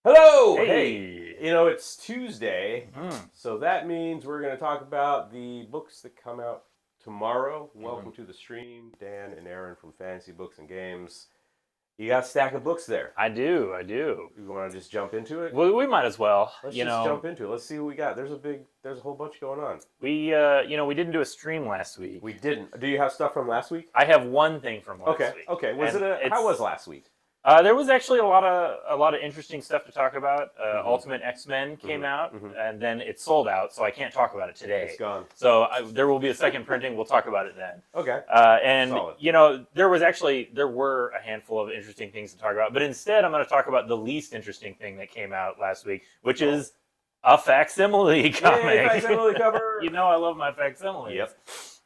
Hello! Hey. You know, it's Tuesday, Mm. so that means we're going to talk about the books that come out tomorrow. Welcome Mhm. to the stream, Dan and Aaron from Fantasy Books and Games. You got a stack of books there. I do. You want to just jump into it? We might as well. Let's just jump into it. Let's see what we got. There's a whole bunch going on. We didn't do a stream last week. We didn't. Do you have stuff from last week? I have one thing from last week. Okay. And How was last week? There was actually a lot of interesting stuff to talk about. Ultimate X-Men came out, and then it sold out, so I can't talk about it today. It's gone. So there will be a second printing. We'll talk about it then. Okay. And Solid. there were a handful of interesting things to talk about, but instead I'm going to talk about the least interesting thing that came out last week, which is a facsimile comic. Yay, facsimile cover. You know I love my facsimiles. Yep.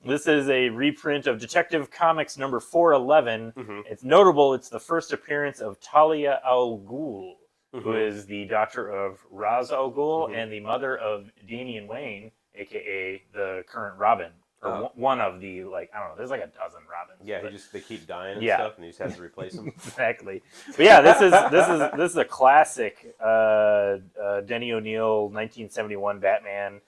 This is a reprint of Detective Comics number 411. It's notable. It's the first appearance of Talia al Ghul, who is the daughter of Ra's al Ghul and the mother of Damian Wayne, aka the current Robin. Or one of the, I don't know, there's like a dozen Robins. Yeah, they keep dying and stuff, and he just has to replace them. Exactly. But yeah, this is a classic Denny O'Neil 1971 Batman.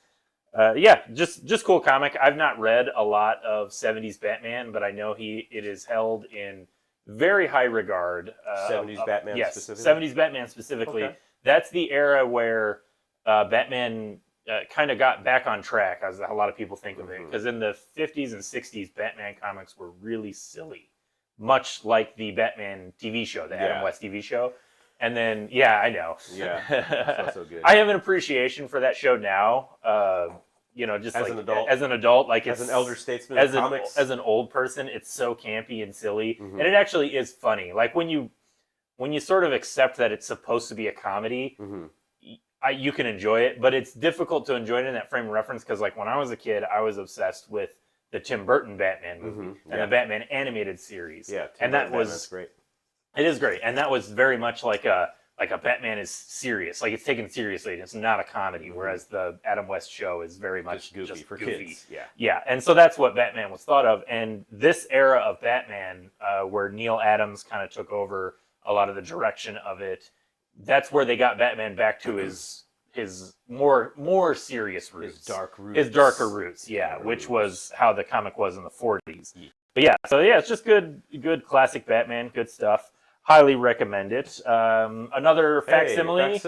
Just cool comic. I've not read a lot of 70s Batman, but I know it is held in very high regard. 70s Batman specifically? 70s Batman specifically. Okay. That's the era where Batman kind of got back on track, as a lot of people think of it. Because in the 50s and 60s, Batman comics were really silly, much like the Batman TV show, the Adam West TV show. And then, I know. Yeah, that's not so good. I have an appreciation for that show now. Just as an adult, as an elder statesman of comics, as an old person, it's so campy and silly, and it actually is funny. Like when you sort of accept that it's supposed to be a comedy, you can enjoy it, but it's difficult to enjoy it in that frame of reference because, like, when I was a kid, I was obsessed with the Tim Burton Batman movie and the Batman animated series. Yeah, and that was great. It is great, and that was very much like a Batman is serious, like it's taken seriously. It's not a comedy, whereas the Adam West show is very much just goofy. Kids. Yeah, and so that's what Batman was thought of. And this era of Batman, where Neil Adams kind of took over a lot of the direction of it, that's where they got Batman back to his more serious roots, his darker roots, which was how the comic was in the 40s. But it's just good classic Batman, good stuff. Highly recommend it. Another facsimile.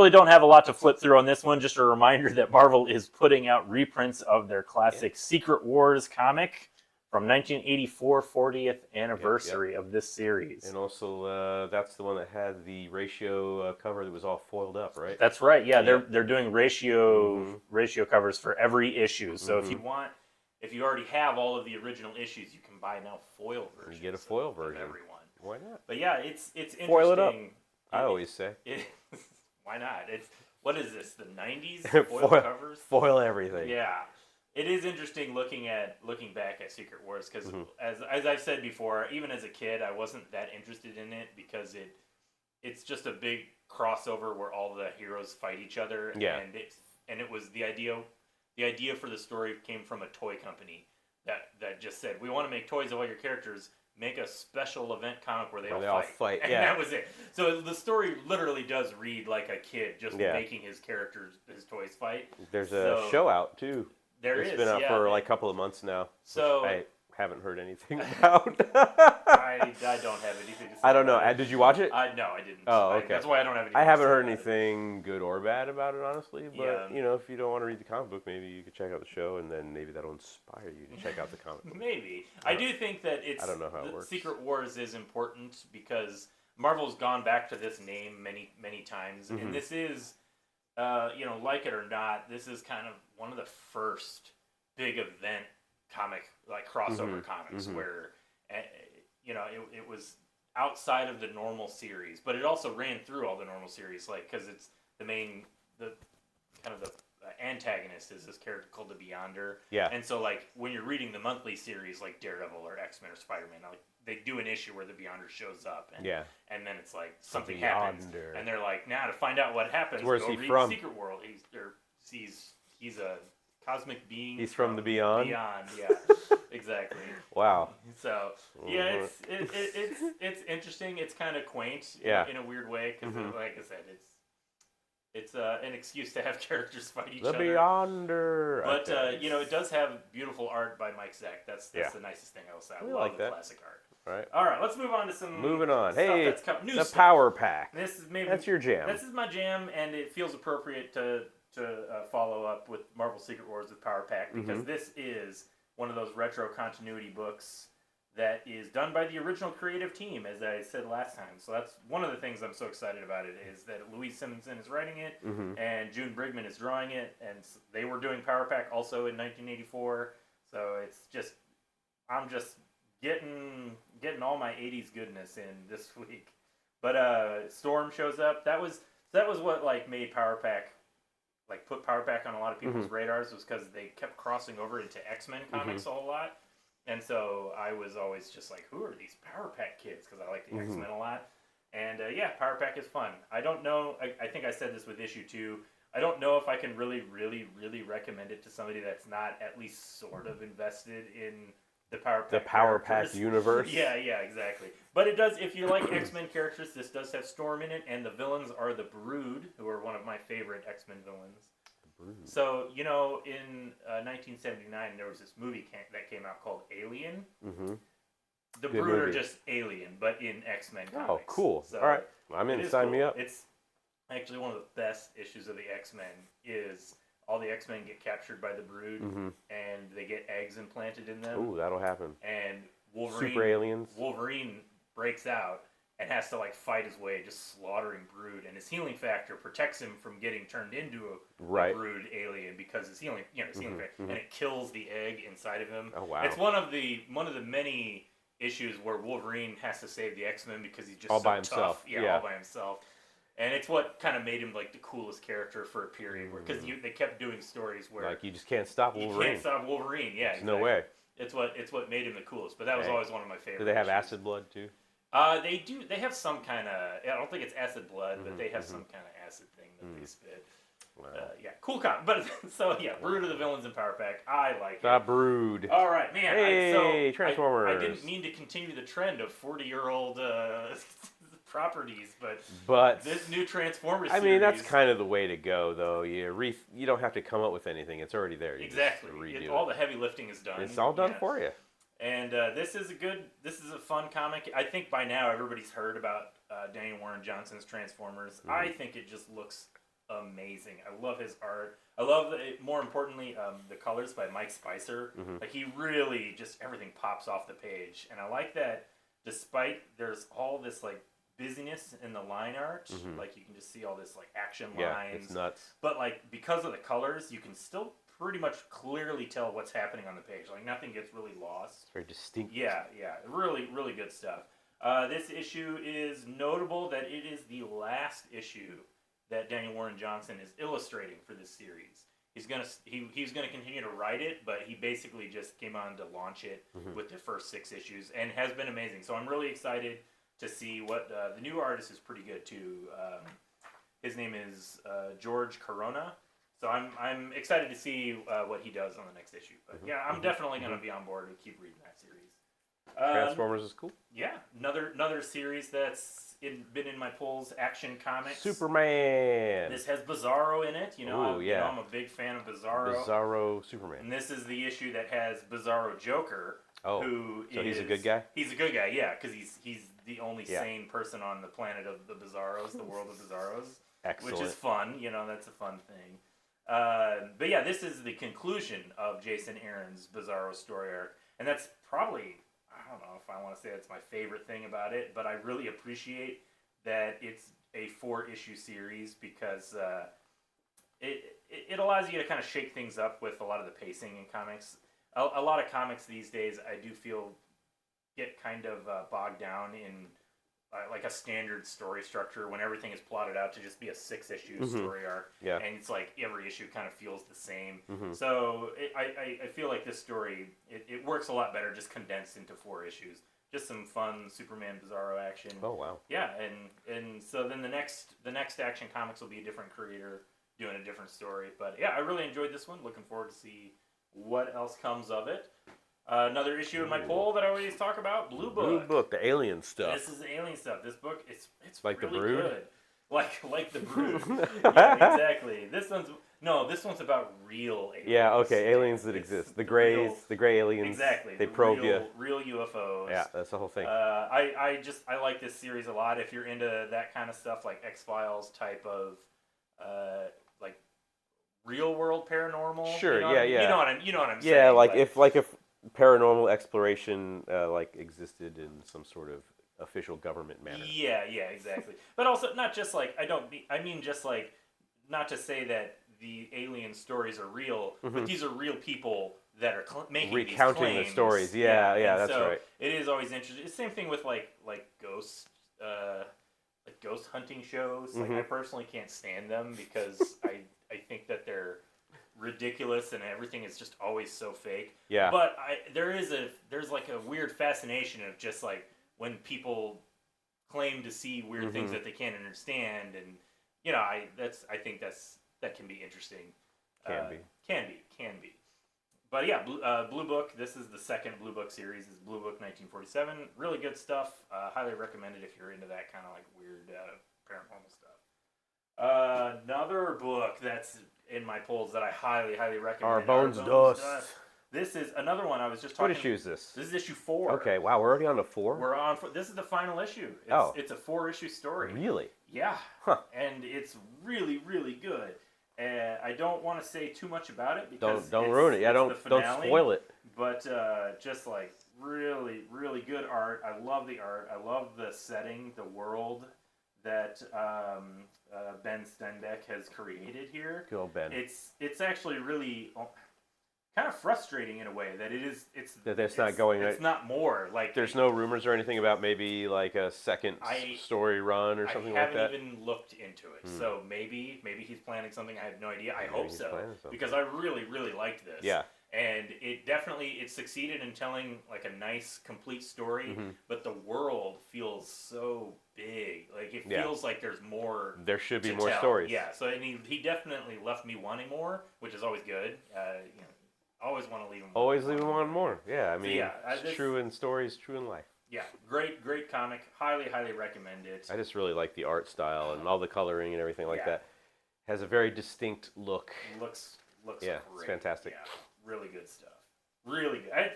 Don't have a lot to flip through on this one. Just a reminder that Marvel is putting out reprints of their classic Secret Wars comic from 1984, 40th anniversary of this series. And also, that's the one that had the ratio cover that was all foiled up, right? That's right. Yeah, they're doing ratio covers for every issue. So if you already have all of the original issues, you can buy now foil versions. You get a foil version. Of everyone. Why not? But it's interesting. Foil it up. I always say. Why not? What is this? The 90s foil covers? Foil everything. Yeah. It is interesting looking back at Secret Wars because as I've said before, even as a kid, I wasn't that interested in it because it's just a big crossover where all the heroes fight each other. Yeah. And it was the idea for the story came from a toy company that just said, we want to make toys of all your characters. Make a special event comic where they all fight. And that was it. So the story literally does read like a kid just making his toys fight. There's a show out too. It's been out for a couple of months now. So I haven't heard anything about. I don't have anything to say. I don't know. Did you watch it? No, I didn't. Oh, okay. That's why I don't have anything. I haven't heard anything good or bad about it, honestly. But if you don't want to read the comic book, maybe you could check out the show, and then maybe that'll inspire you to check out the comic book. Maybe. I do think that I don't know how it works. Secret Wars is important because Marvel's gone back to this name many, many times, and this is, like it or not, this is kind of one of the first big event comic, like crossover comics, where it was outside of the normal series, but it also ran through all the normal series, like because it's the antagonist is this character called the Beyonder. Yeah. And so like when you're reading the monthly series like Daredevil or X-Men or Spider-Man, like they do an issue where the Beyonder shows up, and then it's like something happens, and they're like, now to find out what happens, Where's go he read from? Secret World. He's a cosmic being. He's from the beyond. Beyond, yeah, exactly. Wow. So yeah, it's interesting. It's kind of quaint, in a weird way, because like I said, it's an excuse to have characters fight each other. The Beyonder. But it does have beautiful art by Mike Zeck. That's the nicest thing I will say. I love the classic art. Right. All right, let's move on to some. Moving on. Stuff Hey, that's new the stuff. Power Pack. This is maybe That's your jam. This is my jam, and it feels appropriate to follow up with Marvel Secret Wars with Power Pack, because this is one of those retro continuity books that is done by the original creative team, as I said last time. So that's one of the things I'm so excited about it, is that Louise Simonson is writing it, and June Brigman is drawing it, and they were doing Power Pack also in 1984. So it's just, I'm just getting all my 80s goodness in this week. But Storm shows up. That was what like made Power Pack, like put Power Pack on a lot of people's radars, was because they kept crossing over into X-Men comics a whole lot. And so I was always just like, who are these Power Pack kids? Because I like the X-Men a lot. And Power Pack is fun. I don't know, I think I said this with issue 2. I don't know if I can really, really, really recommend it to somebody that's not at least sort of invested in the Power Pack universe. Yeah, exactly. But it does, if you like X-Men characters, this does have Storm in it, and the villains are the Brood, who are one of my favorite X-Men villains. So, in 1979, there was this movie that came out called Alien. The Good Brood movie. are just Alien, but in X-Men comics. Oh, cool. So all right. I'm in. Sign me up. It's actually one of the best issues of the X-Men is all the X-Men get captured by the Brood, and they get eggs implanted in them. Ooh, that'll happen. And Wolverine, Super aliens. Wolverine breaks out and has to like fight his way, just slaughtering Brood, and his healing factor protects him from getting turned into a Brood alien, because his healing, his healing factor, and it kills the egg inside of him. Oh wow! It's one of the many issues where Wolverine has to save the X-Men because he's just all so by himself. tough. Yeah, all by himself. And it's what kind of made him like the coolest character for a period, where because they kept doing stories where like you just can't stop Wolverine. You can't stop Wolverine. Yeah, exactly. No way. It's what made him the coolest. But that was always one of my favorites. Do they have acid blood too? They do. They have some kind of. I don't think it's acid blood, but they have some kind of acid thing that they spit. Wow. Cool comic. But Brood of the villains in Power Pack. I like the Brood. All right, man. Hey, Transformers. I didn't mean to continue the trend of 40-year-old properties, but this new Transformers series, I mean, that's kind of the way to go, though. You don't have to come up with anything. It's already there. You exactly. All the heavy lifting is done. It's all done for you. And this is a fun comic. I think by now everybody's heard about Daniel Warren Johnson's Transformers. I think it just looks amazing. I love his art. I love, more importantly, the colors by Mike Spicer. Like, he really just, everything pops off the page. And I like that despite there's all this, like, busyness in the line art, like, you can just see all this, like, action lines. Yeah, it's nuts. But, like, because of the colors, you can still pretty much clearly tell what's happening on the page. Like, nothing gets really lost. It's very distinct. Yeah. Really, really good stuff. This issue is notable that it is the last issue that Daniel Warren Johnson is illustrating for this series. He's gonna continue to write it, but he basically just came on to launch it with the first 6 issues, and has been amazing. So I'm really excited to see what the new artist is pretty good too. His name is George Corona. So I'm excited to see what he does on the next issue. But I'm definitely going to be on board and keep reading that series. Transformers is cool. Yeah, another series that's been in my pulls, Action Comics. Superman. This has Bizarro in it. I'm a big fan of Bizarro. Bizarro Superman. And this is the issue that has Bizarro Joker. So he's a good guy? He's a good guy, yeah, because he's the only sane person on the planet of the Bizarros, the world of Bizarros. Excellent. Which is fun. That's a fun thing. But this is the conclusion of Jason Aaron's Bizarro story arc. And that's probably, I don't know if I want to say it's my favorite thing about it, but I really appreciate that it's a 4-issue series, because it allows you to kind of shake things up with a lot of the pacing in comics. A lot of comics these days, I do feel, get kind of bogged down in like a standard story structure when everything is plotted out to just be a 6-issue story arc. Yeah. And it's like every issue kind of feels the same. So I feel like this story, it works a lot better just condensed into 4 issues. Just some fun Superman Bizarro action. Oh, wow. Yeah, and so then the next Action Comics will be a different creator. doing a different story. But yeah, I really enjoyed this one. Looking forward to see what else comes of it. Another issue in my poll that I always talk about, Blue Book. Blue Book, the alien stuff. This is the alien stuff. This book, it's like really the Brood? good. Like the Brood. Yeah, exactly. This one's about real aliens. Yeah, okay, aliens that exist. The gray aliens. Exactly. They probe you. Real UFOs. Yeah, that's the whole thing. I like this series a lot. If you're into that kind of stuff, like X-Files type of, like real world paranormal. Sure. You know yeah. You know what I'm saying. Yeah, like if paranormal exploration existed in some sort of official government manner. Yeah, exactly. But also not just like I mean just like not to say that the alien stories are real, but these are real people that are making recounting these claims. the stories. Yeah, that's so right. It is always interesting. It's the same thing with like ghost hunting shows. Like I personally can't stand them because I think that they're ridiculous and everything is just always so fake. Yeah. But there's like a weird fascination of just like when people claim to see weird things that they can't understand, and I think that can be interesting. Can be. But yeah, Blue Book. This is the second Blue Book series. Is Blue Book 1947. Really good stuff. Highly recommend it if you're into that kind of like weird paranormal stuff. Another book that's in my polls that I highly recommend. Our Bones Dust. This is another one I was just talking. What issue is this? This is issue 4. Okay, wow, we're already on to 4? We're on. This is the final issue. It's a 4-issue story. Really? Yeah. Huh. And it's really good. I don't want to say too much about it because don't ruin it. Yeah, don't spoil it. But just like really good art. I love the art. I love the setting, the world that Ben Stenbeck has created here. Good old Ben. It's actually really kind of frustrating in a way that it's not going. It's not more like there's no rumors or anything about maybe like a second story run or something like that. I haven't even looked into it, so maybe he's planning something. I have no idea. I hope so because I really liked this. Yeah. And it succeeded in telling like a nice complete story, but the world feels so big. Like it feels like there's more. There should be to more tell. stories. Yeah. So I mean, he definitely left me wanting more, which is always good. Always want to leave him. Always leave him wanting more. Yeah, I mean, it's true in stories, true in life. Yeah, great comic. Highly recommend it. I just really like the art style and all the coloring and everything like that. Has a very distinct look. Looks yeah, great. It's fantastic. Yeah, really good stuff. Really good.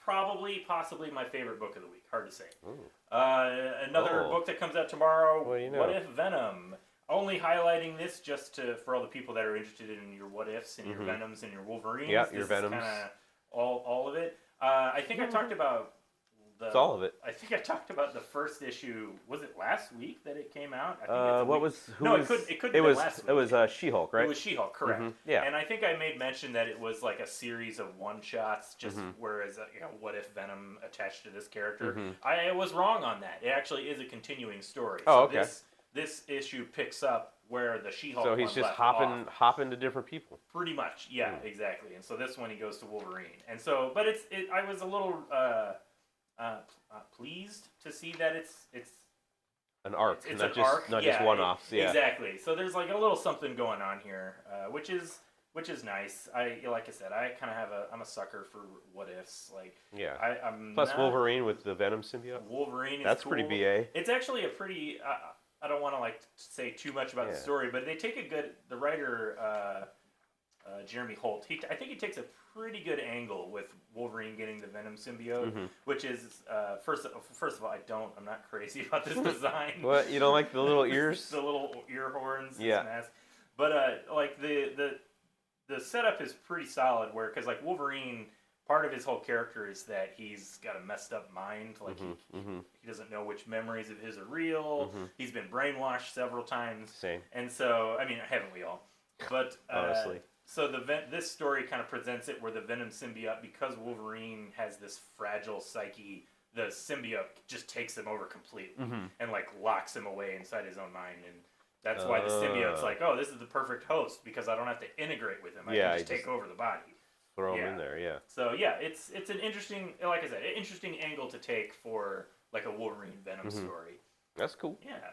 Possibly my favorite book of the week. Hard to say. Another book that comes out tomorrow. What do you know? What If Venom? Only highlighting this just for all the people that are interested in your What Ifs and your Venoms and your Wolverines. Yeah, this your Venoms. Kind of all of it. I think I talked about it's all of it. I think I talked about the first issue. Was it last week that it came out? It could have been last week. It was She-Hulk, right? It was She-Hulk, correct. Yeah. And I think I made mention that it was like a series of one-shots, just whereas What If Venom attached to this character. I was wrong on that. It actually is a continuing story. Oh, okay. This issue picks up where the She-Hulk. So he's just hopping to different people. Pretty much, yeah, exactly. And so this one he goes to Wolverine, and so but I was a little pleased to see that it's an arc, it's not an just arc. not just one-offs. Yeah, exactly. So there's like a little something going on here, which is nice. Like I said, I kind of I'm a sucker for what ifs. Like I'm plus Wolverine with the Venom symbiote. Wolverine. That's cool. pretty BA. It's actually a pretty. I don't want to like say too much about the story, but they take the writer Jeremy Holt. I think he takes a pretty good angle with Wolverine getting the Venom symbiote, which is first of all, I'm not crazy about this design. What, you don't like the little ears? The little ear horns. Yeah. Mask. But like the setup is pretty solid. Because like Wolverine, part of his whole character is that he's got a messed up mind. Like he doesn't know which memories of his are real. He's been brainwashed several times. Same. And so, I mean, haven't we all? But honestly. So this story kind of presents it where the Venom symbiote, because Wolverine has this fragile psyche, the symbiote just takes him over completely and like locks him away inside his own mind, and that's why the symbiote's like, oh, this is the perfect host because I don't have to integrate with him. I can just take over the body. Throw him in there, yeah. So yeah, it's an interesting, like I said, an interesting angle to take for like a Wolverine Venom story. That's cool. Yeah.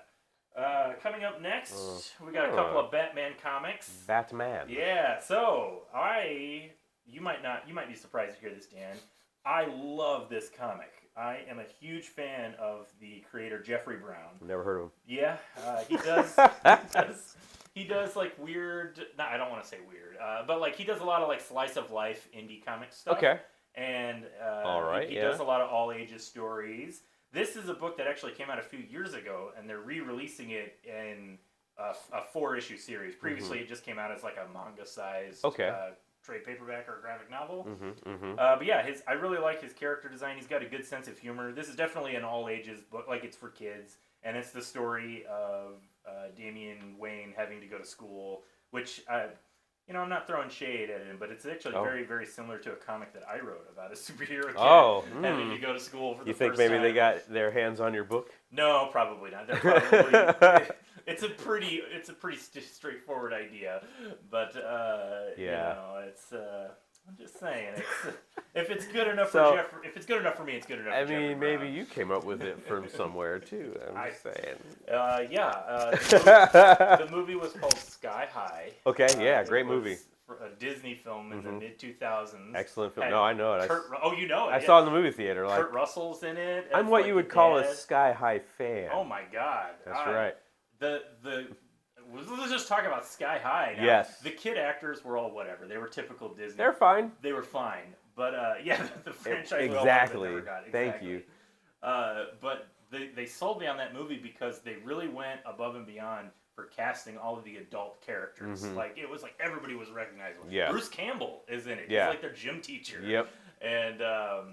Coming up next, we got a couple of Batman comics. Batman. Yeah, so you might be surprised to hear this, Dan. I love this comic. I am a huge fan of the creator Jeffrey Brown. Never heard of him. Yeah, he does. He does like weird. No, I don't want to say weird, but like he does a lot of like slice of life indie comic stuff. Okay. And all right, he does a lot of all ages stories. This is a book that actually came out a few years ago, and they're re-releasing it in a 4-issue series. Previously, it just came out as like a manga-sized trade paperback or graphic novel. But yeah, I really like his character design. He's got a good sense of humor. This is definitely an all-ages book, like it's for kids, and it's the story of Damian Wayne having to go to school, which I'm not throwing shade at him, but it's actually very, very similar to a comic that I wrote about a superhero kid having to go to school for the first time. You think maybe they got their hands on your book? No, probably not. They're probably it's a pretty straightforward idea, but it's. I'm just saying, if it's good enough for Jeffrey, if it's good enough for me, it's good enough. I for Jeffrey mean, maybe you came up with it from somewhere too. I'm just saying. The movie was called Sky High. Okay, yeah, great movie. A Disney film in the mid-2000s. Excellent film. No, I know it. You know it. I saw it in the movie theater. Like, Kurt Russell's in it. I'm what you would call a Sky High fan. Oh my God. That's right. Let's just talk about Sky High now. Yes. The kid actors were all whatever. They were typical Disney. They're fine. They were fine. But the franchise exactly. Never got. Thank you. But they sold me on that movie because they really went above and beyond for casting all of the adult characters. Like it was like everybody was recognizable. Yeah. Bruce Campbell is in it. Yeah. He's like their gym teacher. Yep. And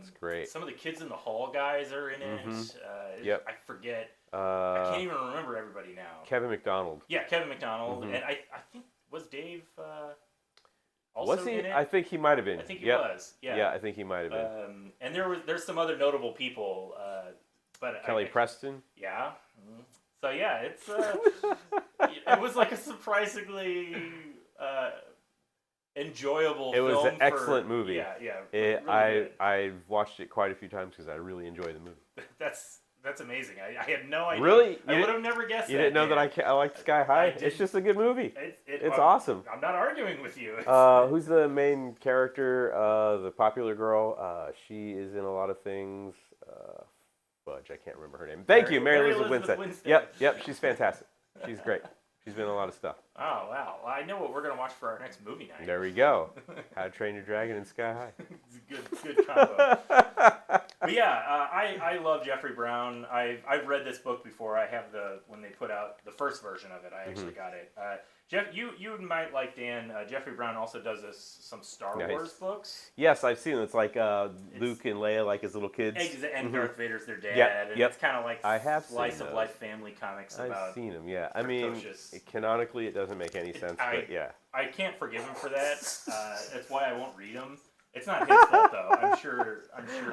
it's great. Some of the kids in the hall guys are in it. Yep. I forget. I can't even remember everybody now. Kevin McDonald. Yeah, Kevin McDonald, and I think was Dave also was he? in it? I think he might have been. I think he was. Yeah. Yeah, I think he might have been. And there's some other notable people, but Kelly Preston. Yeah. So yeah, it's it was like a surprisingly enjoyable. It was film an excellent movie. Yeah. Really I watched it quite a few times because I really enjoy the movie. That's amazing. I had no idea. Really? I would have never guessed. You didn't know that I liked Sky High? It's just a good movie. It's awesome. I'm not arguing with you. Who's the main character? The popular girl. She is in a lot of things. Fudge, I can't remember her name. Thank you, Mary Elizabeth Winstead. Yep, she's fantastic. She's great. She's been in a lot of stuff. Oh, wow. Well, I know what we're going to watch for our next movie night. There we go. How to Train Your Dragon and Sky High. It's a good combo. But yeah, I love Jeffrey Brown. I've read this book before. I have when they put out the first version of it. I actually got it. Jeff, you might like Dan. Jeffrey Brown also does some Star Wars books. Yes, I've seen it. It's like Luke and Leia, like his little kids. And Darth Vader's their dad. Yep. And it's kind of like slice of those. Life family comics about. I've seen them. Yeah, I mean, canonically, it doesn't make any sense, but yeah. I can't forgive him for that. That's why I won't read them. It's not his fault though. I'm sure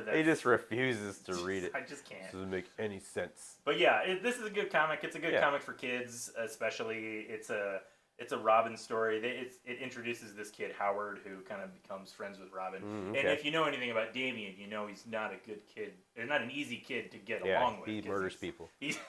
that he just refuses to read it. I just can't. It doesn't make any sense. But yeah, this is a good comic. It's a good comic for kids, especially. It's a Robin story. It introduces this kid Howard who kind of becomes friends with Robin. And if you know anything about Damian, you know he's not a good kid. He's not an easy kid to get along with. He murders people. He's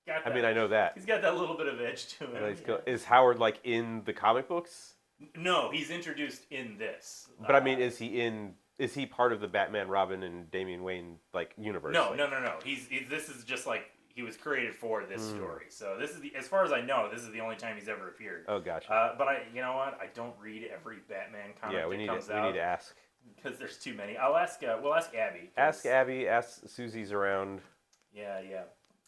got that, I mean, I know that. He's got that little bit of edge to him. Is Howard like in the comic books? No, he's introduced in this. But I mean, is he part of the Batman, Robin, and Damian Wayne like universe? No. This is just like he was created for this story. So this is as far as I know, this is the only time he's ever appeared. Oh, gotcha. But you know what? I don't read every Batman comic that comes out. We need to ask because there's too many. We'll ask Abby. Ask Abby. Ask Susie's around. Yeah.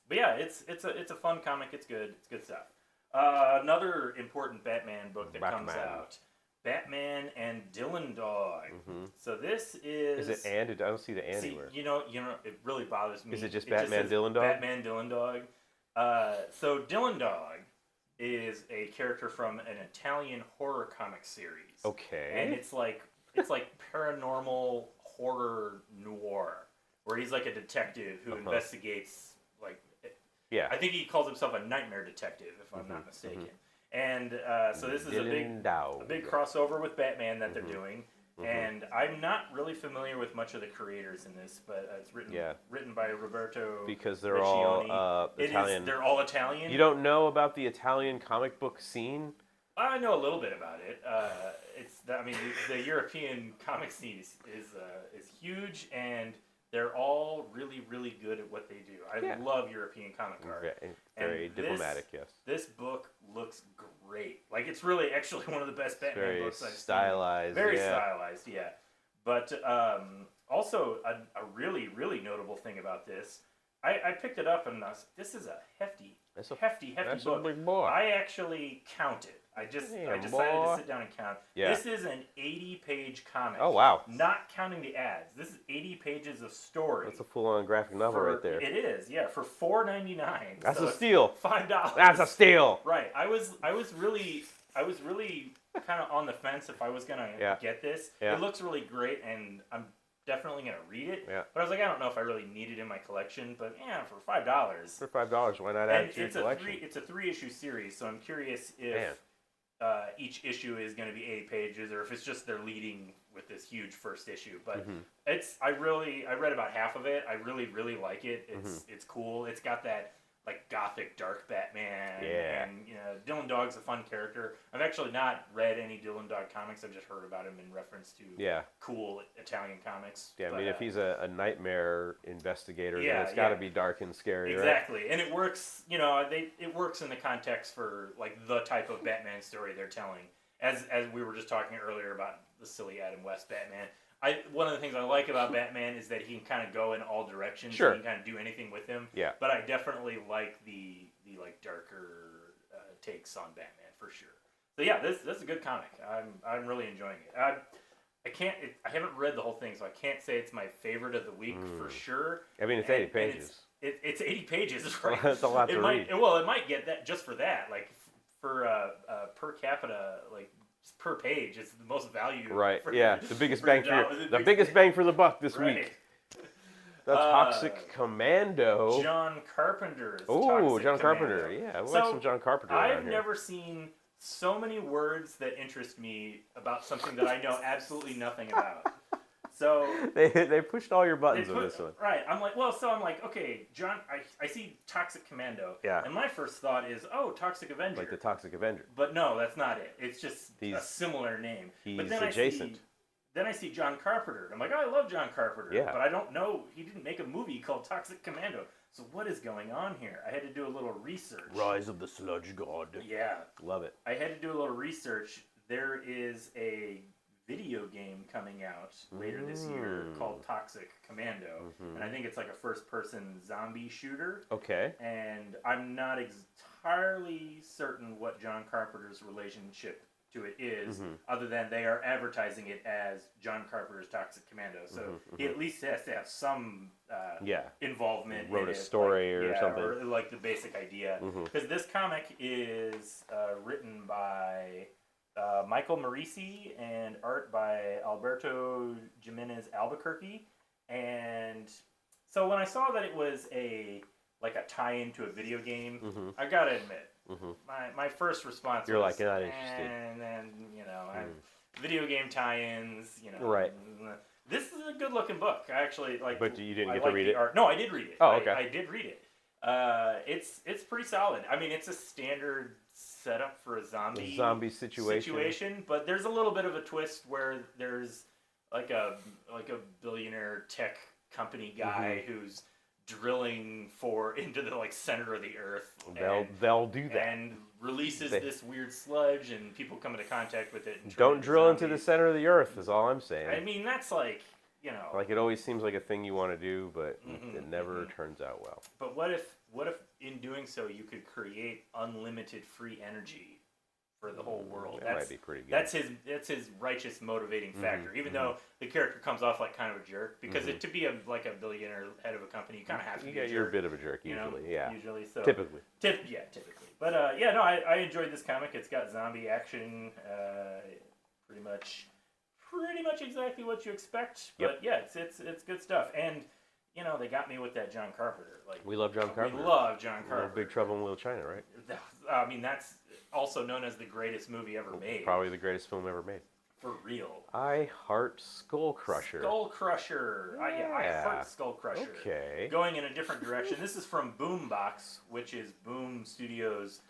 But yeah, it's a fun comic. It's good. It's good stuff. Another important Batman book that comes out. Batman and Dylan Dog. So this is. Is it and? I don't see the and anywhere. You know, it really bothers me. Is it just Batman Dylan Dog? Batman Dylan Dog. So Dylan Dog is a character from an Italian horror comic series. Okay. And it's like paranormal horror noir, where he's like a detective who investigates like. Yeah. I think he calls himself a nightmare detective, if I'm not mistaken. And so this is a big crossover with Batman that they're doing. And I'm not really familiar with much of the creators in this, but it's written by Roberto. Because they're all Italian. They're all Italian. You don't know about the Italian comic book scene? I know a little bit about it. The European comic scene is huge, and they're all really, really good at what they do. I love European comic art. Very diplomatic, yes. This book looks great. Like, it's really actually one of the best Batman books I've stylized, seen. Very stylized, yeah. But also, a really, really notable thing about this, I picked it up, and this is a hefty book. Big boy. I actually counted. I decided to sit down and count. Yeah. This is an 80-page comic. Oh, wow. Not counting the ads. This is 80 pages of story. That's a full-on graphic novel right there. It is, yeah, for $4.99. That's a steal. $5. That's a steal. Right. I was really kind of on the fence if I was gonna get this. Yeah. It looks really great, and I'm definitely gonna read it. Yeah. But I was like, I don't know if I really need it in my collection, but yeah, for $5. For $5, why not add it to your collection? It's a 3-issue series, so I'm curious if each issue is going to be 80 pages, or if it's just they're leading with this huge first issue. But I read about half of it. I really, really like it. It's cool. It's got that like gothic dark Batman. Yeah. And Dylan Dog's a fun character. I've actually not read any Dylan Dog comics. I've just heard about him in reference to cool Italian comics. Yeah, but, I mean, if he's a nightmare investigator, then it's got to be dark and scary, exactly. Right? And it works, it works in the context for like the type of Batman story they're telling. As we were just talking earlier about the silly Adam West Batman. One of the things I like about Batman is that he can kind of go in all directions. Sure. You can kind of do anything with him. Yeah. But I definitely like the like darker takes on Batman for sure. So yeah, this is a good comic. I'm really enjoying it. I haven't read the whole thing, so I can't say it's my favorite of the week for sure. I mean, it's 80 pages. It's 80 pages, right? That's a lot to read. Well, it might get that just for that. Like for per capita, like per page, it's the most value. Right. The biggest bang for the buck this week. The Toxic Commando. John Carpenter's. Oh, John Commando. Carpenter. Yeah, I like some John Carpenter. I've never seen so many words that interest me about something that I know absolutely nothing about. So they pushed all your buttons with this one. Right. I'm like, okay, John, I see Toxic Commando. Yeah. And my first thought is, Toxic Avenger. Like the Toxic Avenger. But no, that's not it. It's just a similar name. He's but then adjacent. Then I see John Carpenter. I'm like, I love John Carpenter. Yeah. But I don't know. He didn't make a movie called Toxic Commando. So what is going on here? I had to do a little research. Rise of the Sludge God. Yeah. Love it. I had to do a little research. There is a video game coming out later this year called Toxic Commando. And I think it's like a first-person zombie shooter. Okay. And I'm not entirely certain what John Carpenter's relationship to it is, other than they are advertising it as John Carpenter's Toxic Commando. So he at least has to have some involvement. Wrote a story or something. Or like the basic idea. Because this comic is written by Michael Marisi and art by Alberto Jimenez Albuquerque. And so when I saw that it was a tie-in to a video game, I gotta admit, my first response was, like, you're not interested. And then, video game tie-ins, Right. This is a good-looking book. I actually like. But you didn't get to read it? No, I did read it. Oh, okay. I did read it. It's pretty solid. I mean, it's a standard setup for a zombie situation, but there's a little bit of a twist where there's like a billionaire tech company guy who's drilling into the center of the earth. They'll do that and releases this weird sludge, and people come into contact with it. And don't drill into the center of the earth. Is all I'm saying. I mean, that's like it always seems like a thing you want to do, but it never turns out well. But what if in doing so you could create unlimited free energy for the whole world? That might be pretty good. That's his righteous motivating factor. Even though the character comes off like kind of a jerk, because to be a billionaire head of a company, you kind of have to. You're a bit of a jerk usually. Usually, so typically. Typically. But I enjoyed this comic. It's got zombie action, pretty much exactly what you expect. But it's good stuff. And they got me with that John Carpenter. We love John Carpenter. We love John Carpenter. Big Trouble in Little China, right? I mean, that's also known as the greatest movie ever made. Probably the greatest film ever made. For real. I Heart Skull Crusher. Skull Crusher. I heart Skull Crusher. Okay. Going in a different direction. This is from Boombox, which is Boom Studios,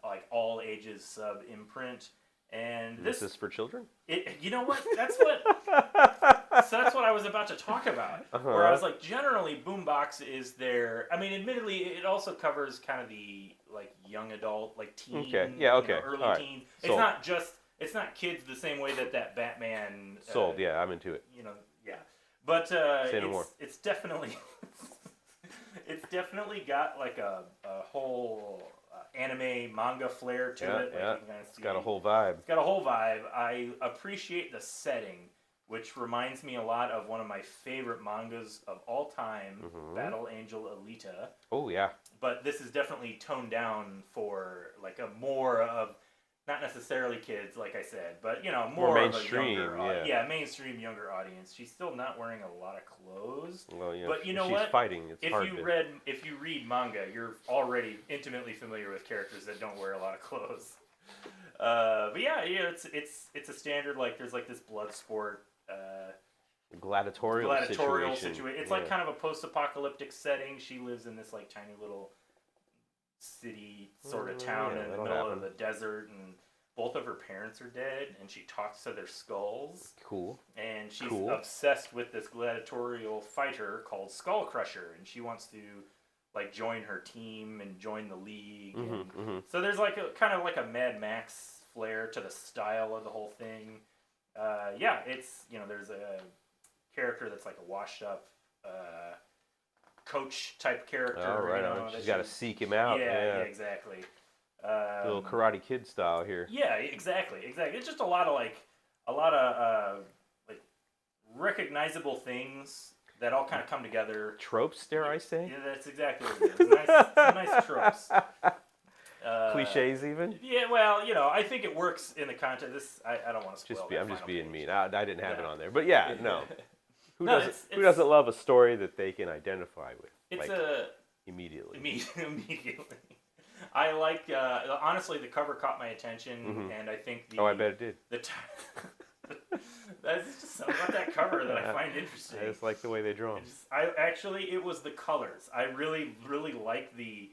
like all ages sub imprint. And this is for children? You know what? That's what. So that's what I was about to talk about. Where I was like, generally, Boombox is their. I mean, admittedly, it also covers kind of the like young adult, like teen. Okay. Yeah. Okay. Early all right. teen. Sold. It's not just. It's not kids the same way that Batman. Sold. Yeah, I'm into it. You know. Yeah. But Say no more. it's definitely. It's definitely got like a whole anime manga flair to it. Yeah. Like It's got a whole vibe. It's got a whole vibe. I appreciate the setting, which reminds me a lot of one of my favorite mangas of all time, Battle Angel Alita. Oh yeah. But this is definitely toned down for like a more of, not necessarily kids, like I said, but you know, more mainstream, of a younger mainstream younger audience. She's still not wearing a lot of clothes. Well, yeah. But you know she's what? Fighting. It's if hard you to... if you read manga, you're already intimately familiar with characters that don't wear a lot of clothes. But yeah, it's a standard, like there's like this blood sport gladiatorial situation. It's like kind of a post-apocalyptic setting. She lives in this like tiny little city sort of town in the middle of the desert, and both of her parents are dead, and she talks to their skulls. Cool. And she's obsessed with this gladiatorial fighter called Skull Crusher, and she wants to like join her team and join the league. So there's like a kind of like a Mad Max flair to the style of the whole thing. It's, you know, there's a character that's like a washed up coach type character. Oh, right. You know, she's got to seek him out. Yeah, exactly. Little Karate Kid style here. Yeah, exactly. It's just a lot of like recognizable things that all kind of come together. Tropes, dare I say? Yeah, that's exactly what it is. Nice tropes. Cliches, even. Yeah, well, you know, I think it works in the context. I don't want to spoil. I'm just being mean. I didn't have it on there, but yeah, no. Who doesn't love a story that they can identify with? It's like, a immediately. Immediately. I like. Honestly, the cover caught my attention, and I think I bet it did. That's just something about that cover that I find interesting. I just like the way they draw them. It was the colors. I really, really like the.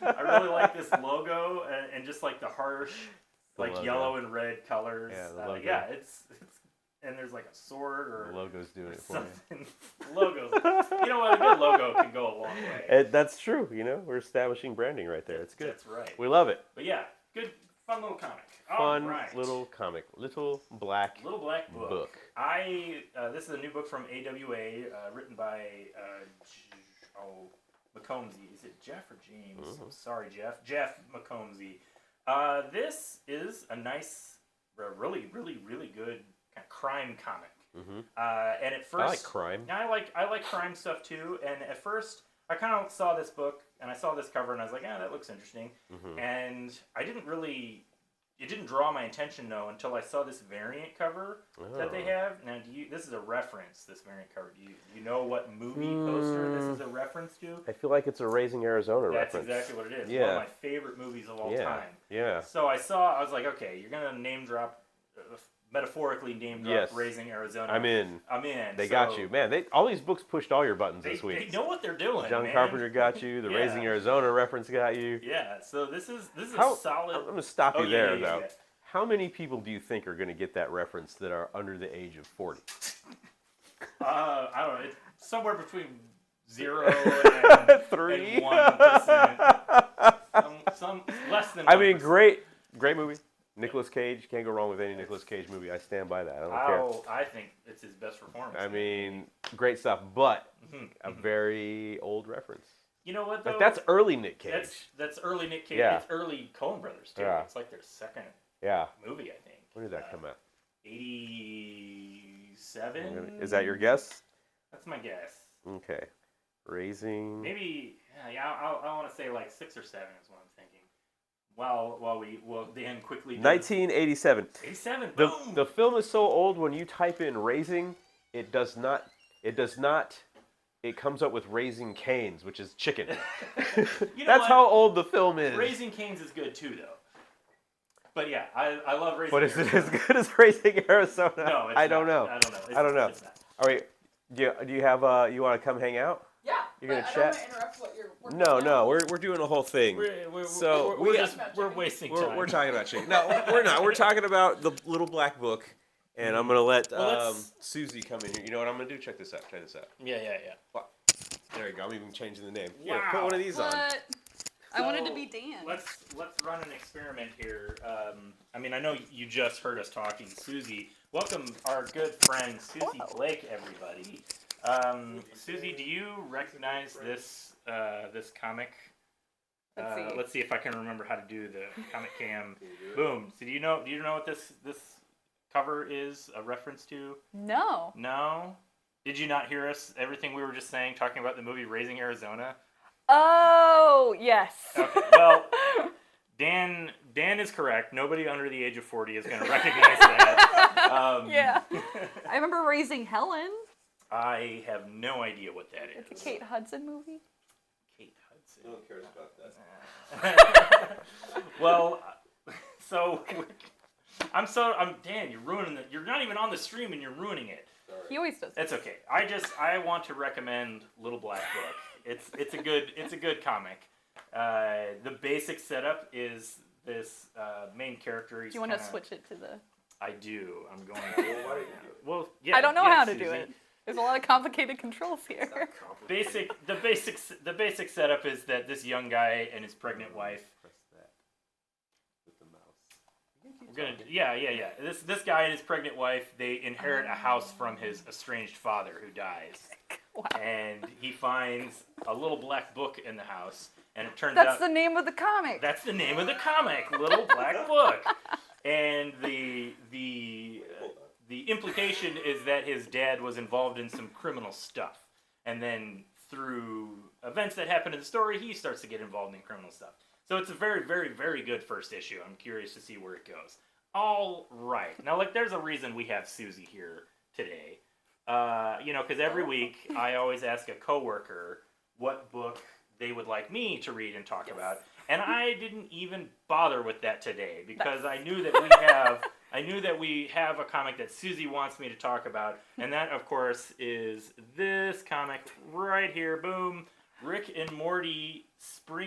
I really like this logo and just like the harsh, like yellow and red colors. Yeah, the logo. It's and there's like a sword or the logo's doing it for something. Logos. You know what? A good logo can go a long way. That's true. You know, we're establishing branding right there. It's good. That's right. We love it. But yeah, good, fun little comic. Little comic. Little black book. This is a new book from AWA, written by McCombsy. Is it Jeff or James? I'm sorry, Jeff. Jeff McCombsy. This is a nice, really, really, really good kind of crime comic. And at first, I like crime. I like crime stuff too. And at first, I kind of saw this book and I saw this cover and I was like, that looks interesting. And it didn't draw my attention though until I saw this variant cover that they have. Now, this is a reference. This variant cover. Do you know what movie poster this is a reference to? I feel like it's a Raising Arizona reference. That's exactly what it is. Yeah. One of my favorite movies of all time. Yeah. So I was like, okay, you're gonna name drop, metaphorically name drop Raising Arizona. I'm in. They got you, man. All these books pushed all your buttons this week. They know what they're doing. John Carpenter got you. The Raising Arizona reference got you. Yeah. So this is a solid. I'm gonna stop you there though. Yeah. How many people do you think are going to get that reference that are under the age of 40? I don't know. It's somewhere between 0 and 3 and 1%. Some less than 1%. I mean, great movie. Nicolas Cage. Can't go wrong with any Nicolas Cage movie. I stand by that. I don't care. I think it's his best performance. I mean, great stuff, but a very old reference. You know what, though? Like, that's early Nick Cage. That's early Nick Cage. Yeah. It's early Coen Brothers, too. Yeah. It's like their second movie, I think. When did that come out? 87? Is that your guess? That's my guess. Okay. Raising... Maybe, I want to say like 6 or 7 is what I'm thinking. While Dan quickly... 1987. 87, boom! The film is so old, when you type in Raising, it does not... It comes up with Raising Cane's, which is chicken. That's how old the film is. Raising Cane's is good too, though. But yeah, I love Raising But is it Arizona. as good as Raising Arizona? No, it's I don't not. know. I don't know. I don't know. It's not. All right. Do you have you want to come hang out? Yeah. You're gonna but chat? I don't want to interrupt what you're working No, on. no, we're doing a whole thing. We're wasting time. We're talking about chicken. No, we're not. We're talking about the little black book, and I'm gonna let Susie come in here. You know what I'm gonna do? Check this out. Check this out. Yeah. There you go. I'm even changing the name. Wow. Here, put one of these on. What? I wanted to So, be Dan. Let's run an experiment here. I mean, I know you just heard us talking. Susie, welcome our good friend Susie Blake, everybody. Susie, do you recognize this this comic? Let's see if I can remember how to do the comic cam. Boom. So do you know what this cover is a reference to? No. No. Did you not hear us? Everything we were just saying, talking about the movie Raising Arizona. Oh, yes. Okay. Well, Dan is correct. Nobody under the age of 40 is going to recognize that. Yeah. I remember Raising Helen. I have no idea what that is. It's a Kate Hudson movie. Kate Hudson. No one cares about that. Well, I'm Dan. You're ruining it. You're not even on the stream and you're ruining it. He always does. It's okay. I want to recommend Little Black Book. It's a good comic. The basic setup is this main character. Do you want to switch it to the... I do. I'm going. Well, why don't you do it? Well, yeah. I don't know yeah, how to Susie. do it. There's a lot of complicated controls here. The basic setup is that this young guy and his pregnant wife. Press that with the mouse. We're gonna This guy and his pregnant wife, they inherit a house from his estranged father who dies. Wow. And he finds a little black book in the house, and it turns That's out the name of the comic. that's the name of the comic, Little Black Book. And the implication is that his dad was involved in some criminal stuff, and then through events that happen in the story, he starts to get involved in criminal stuff. So it's a very, very, very good first issue. I'm curious to see where it goes. All right, now there's a reason we have Susie here today. Because every week I always ask a coworker what book they would like me to read and talk about, and I didn't even bother with that today because I knew that we have a comic that Susie wants me to talk about, and that of course is this comic right here. Boom, Rick and Morty Super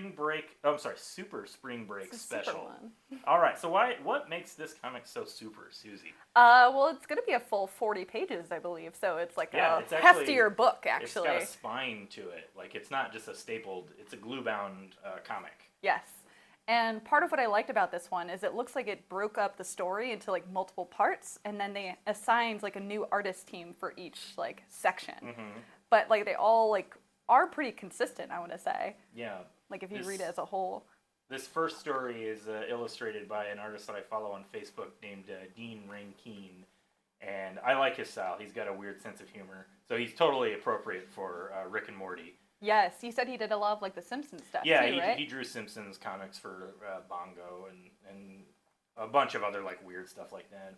Spring Break Special. Super one. All right, so what makes this comic so super, Susie? Well, it's going to be a full 40 pages, I believe. So it's like Yeah, a it's actually- heftier book, actually. It's got a spine to it. Like, it's not just a stapled, it's a glue-bound comic. Yes. And part of what I liked about this one is it looks like it broke up the story into like multiple parts, and then they assigned like a new artist team for each like section. Mm-hmm. But like they all like are pretty consistent, I want to say. Yeah. Like if you This- read it as a whole. This first story is illustrated by an artist that I follow on Facebook named Dean Rankine. And I like his style. He's got a weird sense of humor. So he's totally appropriate for Rick and Morty. Yes, you said he did a lot of like the Simpsons stuff Yeah, too, right? he drew Simpsons comics for Bongo and a bunch of other like weird stuff like that.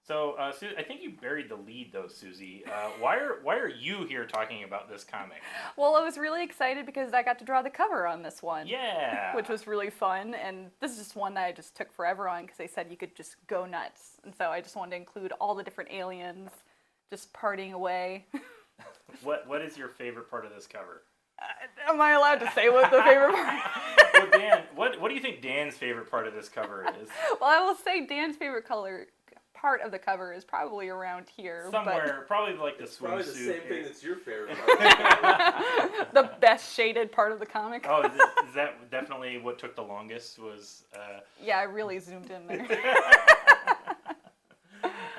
So, I think you buried the lead though, Susie. Why are you here talking about this comic? Well, I was really excited because I got to draw the cover on this one. Yeah. Which was really fun, and this is just one that I just took forever on because they said you could just go nuts. And so I just wanted to include all the different aliens just partying away. What is your favorite part of this cover? Am I allowed to say what the favorite part Well, Dan, what do you think Dan's favorite part of this cover is? Well, I will say Dan's favorite part of the cover is probably around here. Somewhere, probably like the swimsuit. Probably the same thing that's your favorite But the best shaded part of the comic. Oh, is that definitely what took the longest? Was Yeah, I really zoomed in there.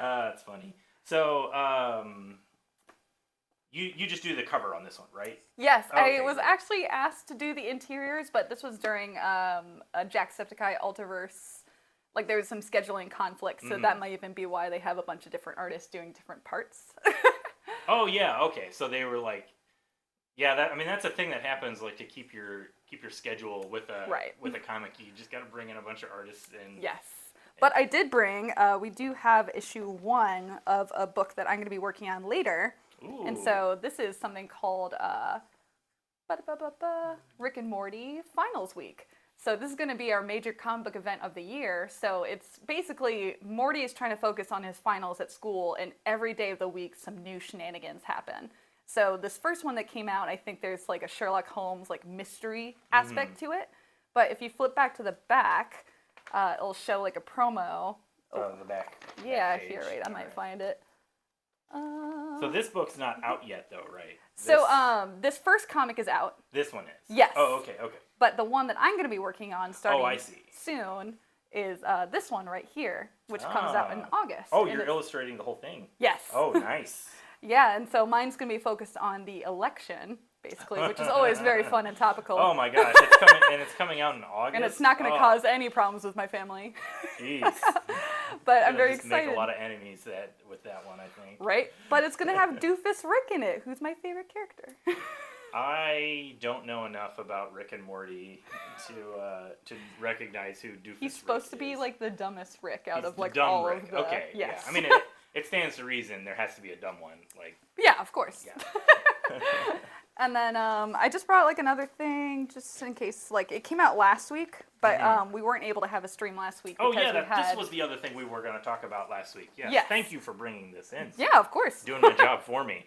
That's funny. So, you just do the cover on this one, right? Yes, Okay, I was great. actually asked to do the interiors, but this was during a Jacksepticeye Ultiverse. Like there was some scheduling conflicts, so that might even be why they have a bunch of different artists doing different parts. Oh yeah, okay. So they were like, yeah. That's a thing that happens. Like to keep your schedule with a Right. with a comic, you just got to bring in a bunch of artists and. Yes. But I did bring, we do have issue 1 of a book that I'm going to be working on later. Ooh. And so this is something called Rick and Morty Finals Week. So this is going to be our major comic book event of the year. So it's basically Morty is trying to focus on his finals at school, and every day of the week some new shenanigans happen. So this first one that came out, I think there's like a Sherlock Holmes like mystery aspect to it. But if you flip back to the back, it'll show like a promo. The back. Yeah, back page. here, wait, I might find it. So this book's not out yet, though, right? This first comic is out. This one is. Yes. Oh, okay. But the one that I'm going to be working on starting I see. soon is this one right here, which comes out in August. Oh, And you're illustrating the whole thing. Yes. Oh, nice. Yeah, and so mine's going to be focused on the election, basically, which is always very fun and topical. Oh my gosh, it's coming out in August. And it's not going to cause any problems with my family. Jeez. But I'm very just excited. Make a lot of enemies with that one, I think. Right? But it's going to have Doofus Rick in it, who's my favorite character. I don't know enough about Rick and Morty to recognize who Doofus He's Rick supposed to be is. like the dumbest Rick out He's of like dumb all Rick. of the. Okay, Yes. yeah. I mean, it stands to reason there has to be a dumb one. Like, Yeah, of course. yeah. And then I just brought like another thing just in case like it came out last week, but we weren't able to have a stream last week because Oh yeah, we had. this was the other thing we were going to talk about last week. Yes. Yes. Thank you for bringing this in. Yeah, of course. Doing my job for me.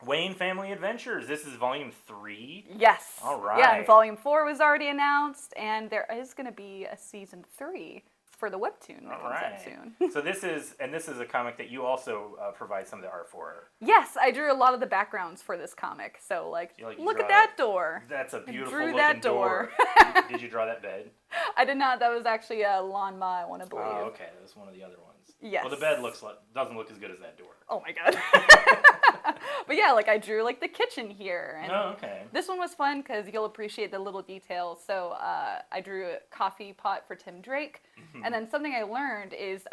Wayne Family Adventures. This is volume 3. Yes. All right. Yeah, and volume 4 was already announced, and there is going to be a season 3 for the webtoon that All comes right. out soon. So this is a comic that you also provide some of the art for. Yes, I drew a lot of the backgrounds for this comic. So like, You look draw- at that door. That's a beautiful drew looking that door. Did you draw that bed? I did not. That was actually a Lanma, I want to believe. Oh, okay. That was one of the other ones. Yes. Well, the bed doesn't look as good as that door. Oh my god. But yeah, like I drew like the kitchen here. And Oh, okay. this one was fun because you'll appreciate the little details. So I drew a coffee pot for Tim Drake. And then something I learned is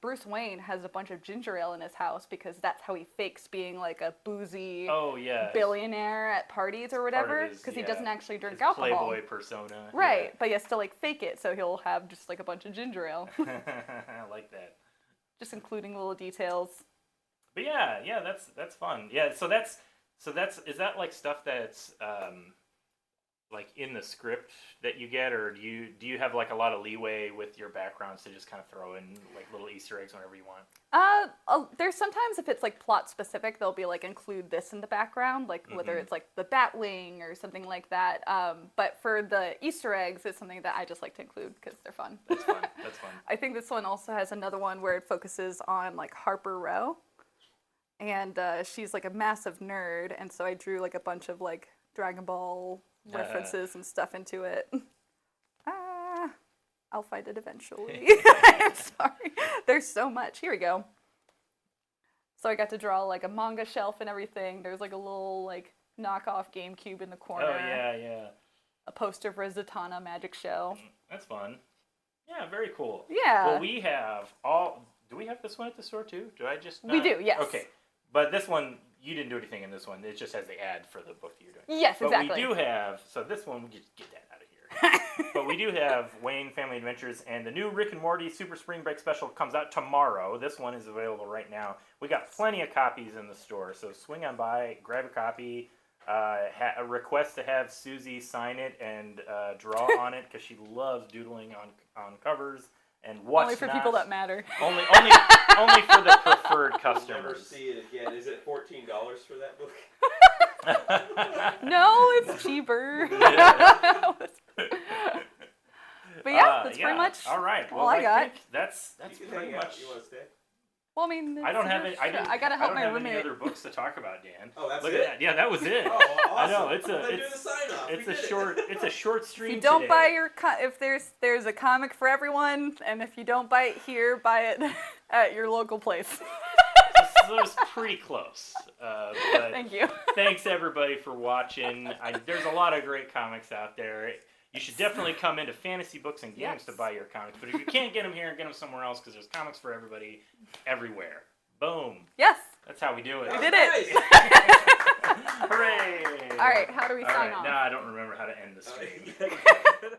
Bruce Wayne has a bunch of ginger ale in his house because that's how he fakes being like a boozy Oh yeah. billionaire at parties or whatever. his- Because he yeah, doesn't actually drink His alcohol. Playboy persona. Right, but he has to like fake it, so he'll have just like a bunch of ginger ale, Yeah. I like that. just including little details. But yeah, that's fun. Yeah, so that's is that like stuff that's like in the script that you get, or do you have like a lot of leeway with your backgrounds to just kind of throw in like little Easter eggs whenever you want? There's sometimes if it's like plot specific, they'll be like include this in the background, like whether it's like the Batwing or something like that. But for the Easter eggs, it's something that I just like to include because they're fun. That's fun. That's fun. I think this one also has another one where it focuses on like Harper Row, and she's like a massive nerd, and so I drew like a bunch of like Dragon Ball references and stuff into it. I'll find it eventually. I'm sorry. There's so much. Here we go. So I got to draw like a manga shelf and everything. There's like a little like knockoff GameCube in the corner. Oh yeah. A poster for Zatanna Magic Show. That's fun. Yeah, very cool. Yeah. Well, we have all. Do we have this one at the store too? Do I just? We do, yes. Okay, but this one you didn't do anything in this one. It just has the ad for the book that you're doing. Yes, but exactly. we do have. So this one we just get that out of here. But we do have Wayne Family Adventures, and the new Rick and Morty Super Spring Break special comes out tomorrow. This one is available right now. We got plenty of copies in the store, so swing on by, grab a copy. A request to have Susie sign it and draw on it because she loves doodling on covers. And what's Only for not, people that matter. Only for the preferred I'll never customers. see it again. Is it $14 for that book? No, it's cheaper. But yeah, that's pretty much all right. all I got. think that's You can pretty hang out. much. You want to stay? Well, I mean, I don't have it. it. I gotta help don't my have roommate. any other books to talk about, Dan. Oh, that's Look it? at that. Yeah, that was it. Oh, awesome. I know it's Then do it's the sign off. it's We a did it. short it's a short stream. If you don't today. buy your if there's a comic for everyone, and if you don't buy it here, buy it at your local place. So it was pretty close. But Thank you. thanks everybody for watching. There's a lot of great comics out there. You should definitely come into Fantasy Books and Games Yes. to buy your comics. But if you can't get them here, get them somewhere else because there's comics for everybody everywhere. Boom. Yes, That's how we do it. we did it. Hooray! All right, how do we All sign right, off? now I don't remember how to end the stream. Okay.